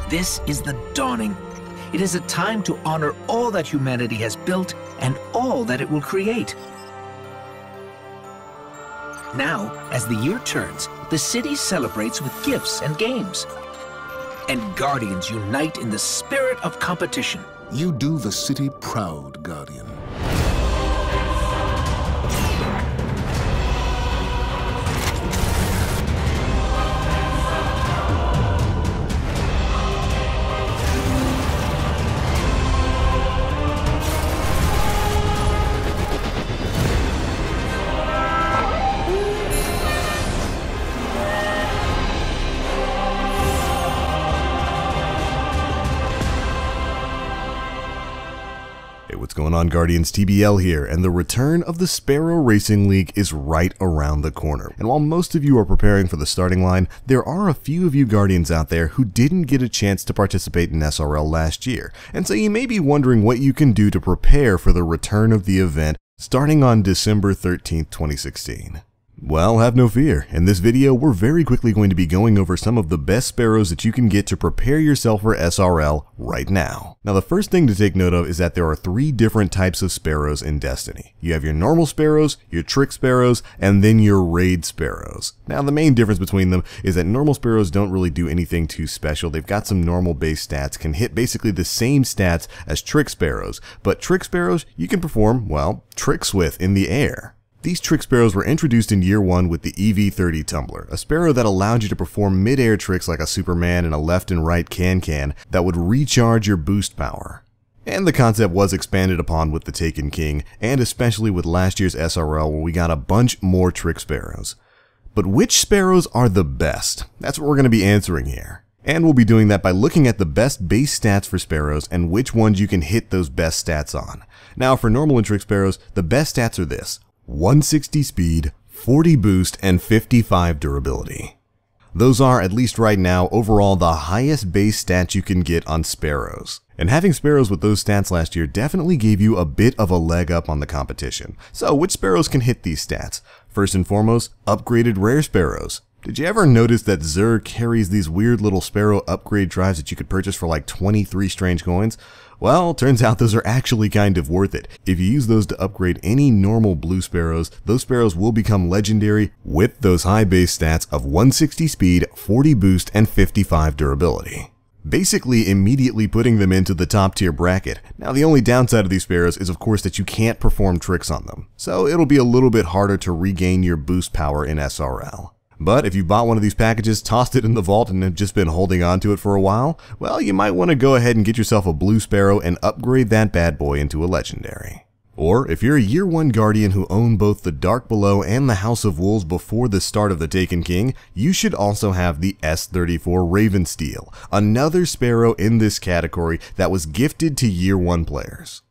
This is the dawning. It is a time to honor all that humanity has built and all that it will create. Now, as the year turns, the city celebrates with gifts and games. And Guardians unite in the spirit of competition. You do the city proud, Guardian. What's going on, Guardians? TBL here, and the return of the Sparrow Racing League is right around the corner. And while most of you are preparing for the starting line, there are a few of you Guardians out there who didn't get a chance to participate in SRL last year, and so you may be wondering what you can do to prepare for the return of the event starting on December 13th, 2016. Well, have no fear. In this video, we're very quickly going to be going over some of the best sparrows that you can get to prepare yourself for SRL right now. Now, the first thing to take note of is that there are 3 different types of sparrows in Destiny. You have your normal sparrows, your trick sparrows, and then your raid sparrows. Now, the main difference between them is that normal sparrows don't really do anything too special. They've got some normal base stats, can hit basically the same stats as trick sparrows, but trick sparrows you can perform, well, tricks with in the air. These trick sparrows were introduced in year 1 with the EV-30 tumbler, a sparrow that allowed you to perform mid-air tricks like a Superman and a left and right can-can that would recharge your boost power. And the concept was expanded upon with the Taken King, and especially with last year's SRL where we got a bunch more trick sparrows. But which sparrows are the best? That's what we're going to be answering here. And we'll be doing that by looking at the best base stats for sparrows and which ones you can hit those best stats on. Now, for normal and trick sparrows, the best stats are this: 160 speed, 40 boost, and 55 durability. Those are, at least right now, overall the highest base stats you can get on sparrows. And having sparrows with those stats last year definitely gave you a bit of a leg up on the competition. So which sparrows can hit these stats? First and foremost, upgraded rare sparrows. Did you ever notice that Xur carries these weird little sparrow upgrade drives that you could purchase for like 23 strange coins? Well, turns out those are actually kind of worth it. If you use those to upgrade any normal blue sparrows, those sparrows will become legendary with those high base stats of 160 speed, 40 boost, and 55 durability. Basically immediately putting them into the top tier bracket. Now, the only downside of these sparrows is of course that you can't perform tricks on them, so it'll be a little bit harder to regain your boost power in SRL. But if you bought one of these packages, tossed it in the vault, and have just been holding on to it for a while, well, you might want to go ahead and get yourself a blue sparrow and upgrade that bad boy into a legendary. Or if you're a year 1 Guardian who owned both the Dark Below and the House of Wolves before the start of the Taken King, you should also have the S34 Ravensteel, another sparrow in this category that was gifted to year 1 players.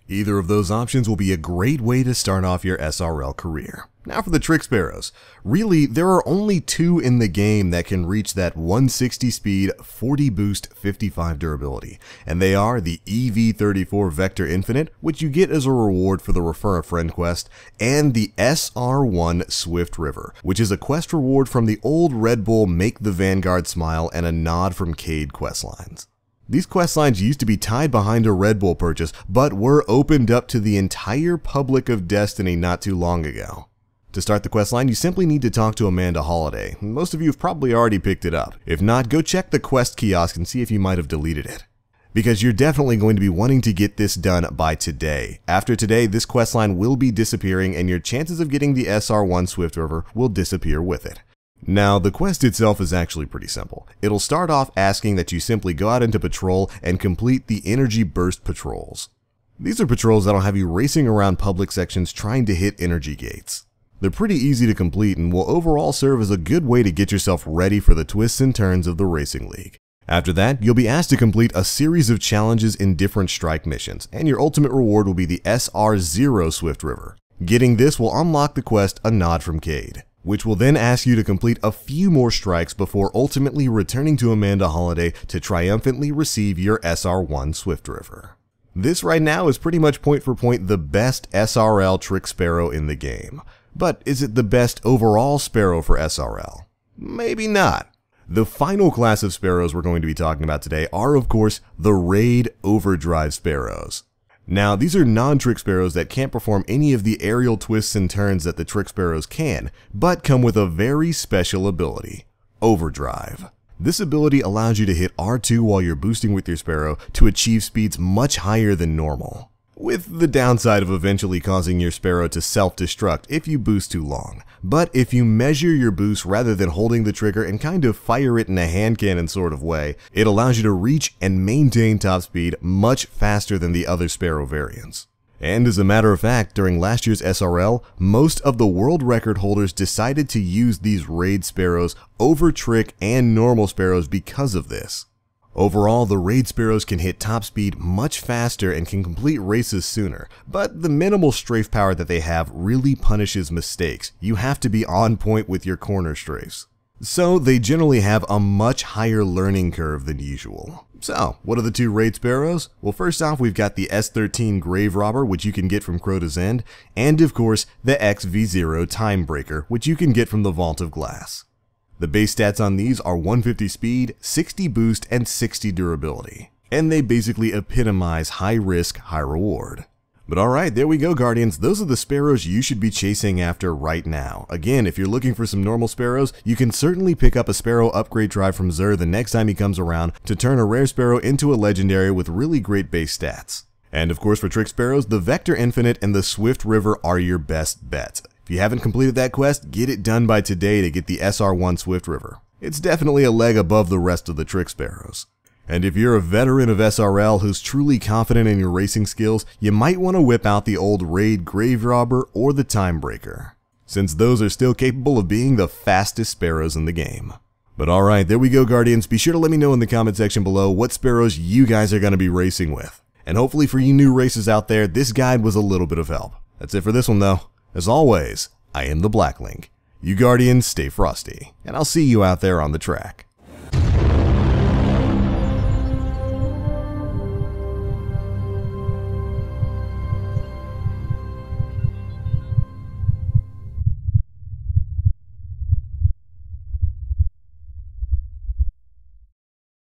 Either of those options will be a great way to start off your SRL career. Now for the trick sparrows. Really, there are only 2 in the game that can reach that 160 speed, 40 boost, 55 durability. And they are the EV-34 Vector Infinite, which you get as a reward for the Refer a Friend quest, and the SR1 Swift River, which is a quest reward from the old Red Bull Make the Vanguard Smile and a nod from Cade questlines. These questlines used to be tied behind a Red Bull purchase, but were opened up to the entire public of Destiny not too long ago. To start the questline, you simply need to talk to Amanda Holiday. Most of you have probably already picked it up. If not, go check the quest kiosk and see if you might have deleted it. Because you're definitely going to be wanting to get this done by today. After today, this questline will be disappearing and your chances of getting the SR1 Swift River will disappear with it. Now, the quest itself is actually pretty simple. It'll start off asking that you simply go out into patrol and complete the Energy Burst patrols. These are patrols that'll have you racing around public sections trying to hit energy gates. They're pretty easy to complete and will overall serve as a good way to get yourself ready for the twists and turns of the Racing League. After that, you'll be asked to complete a series of challenges in different strike missions, and your ultimate reward will be the SR0 Swift River. Getting this will unlock the quest A Nod from Cade, which will then ask you to complete a few more strikes before ultimately returning to Amanda Holiday to triumphantly receive your SR1 Swift River. This right now is pretty much point for point the best SRL trick sparrow in the game. But is it the best overall sparrow for SRL? Maybe not. The final class of sparrows we're going to be talking about today are, of course, the Raid Overdrive Sparrows. Now, these are non-trick sparrows that can't perform any of the aerial twists and turns that the trick sparrows can, but come with a very special ability: overdrive. This ability allows you to hit R2 while you're boosting with your sparrow to achieve speeds much higher than normal, with the downside of eventually causing your sparrow to self-destruct if you boost too long. But if you measure your boost rather than holding the trigger and kind of fire it in a hand cannon sort of way, it allows you to reach and maintain top speed much faster than the other sparrow variants. And as a matter of fact, during last year's SRL, most of the world record holders decided to use these raid sparrows over trick and normal sparrows because of this. Overall, the raid sparrows can hit top speed much faster and can complete races sooner, but the minimal strafe power that they have really punishes mistakes. You have to be on point with your corner strafes. So they generally have a much higher learning curve than usual. So, what are the two raid sparrows? Well, first off, we've got the S13 Grave Robber, which you can get from Crota's End, and of course, the XV0 Time Breaker, which you can get from the Vault of Glass. The base stats on these are 150 speed, 60 boost, and 60 durability. And they basically epitomize high risk, high reward. But alright, there we go, Guardians. Those are the sparrows you should be chasing after right now. Again, if you're looking for some normal sparrows, you can certainly pick up a sparrow upgrade drive from Xur the next time he comes around to turn a rare sparrow into a legendary with really great base stats. And of course, for trick sparrows, the Vector Infinite and the Swift River are your best bets. If you haven't completed that quest, get it done by today to get the SR1 Swift River. It's definitely a leg above the rest of the trick sparrows. And if you're a veteran of SRL who's truly confident in your racing skills, you might want to whip out the old Raid Grave Robber or the Time Breaker, since those are still capable of being the fastest sparrows in the game. But alright, there we go, Guardians. Be sure to let me know in the comment section below what sparrows you guys are going to be racing with. And hopefully for you new racers out there, this guide was a little bit of help. That's it for this one though. As always, I am the Black Link. You Guardians stay frosty, and I'll see you out there on the track.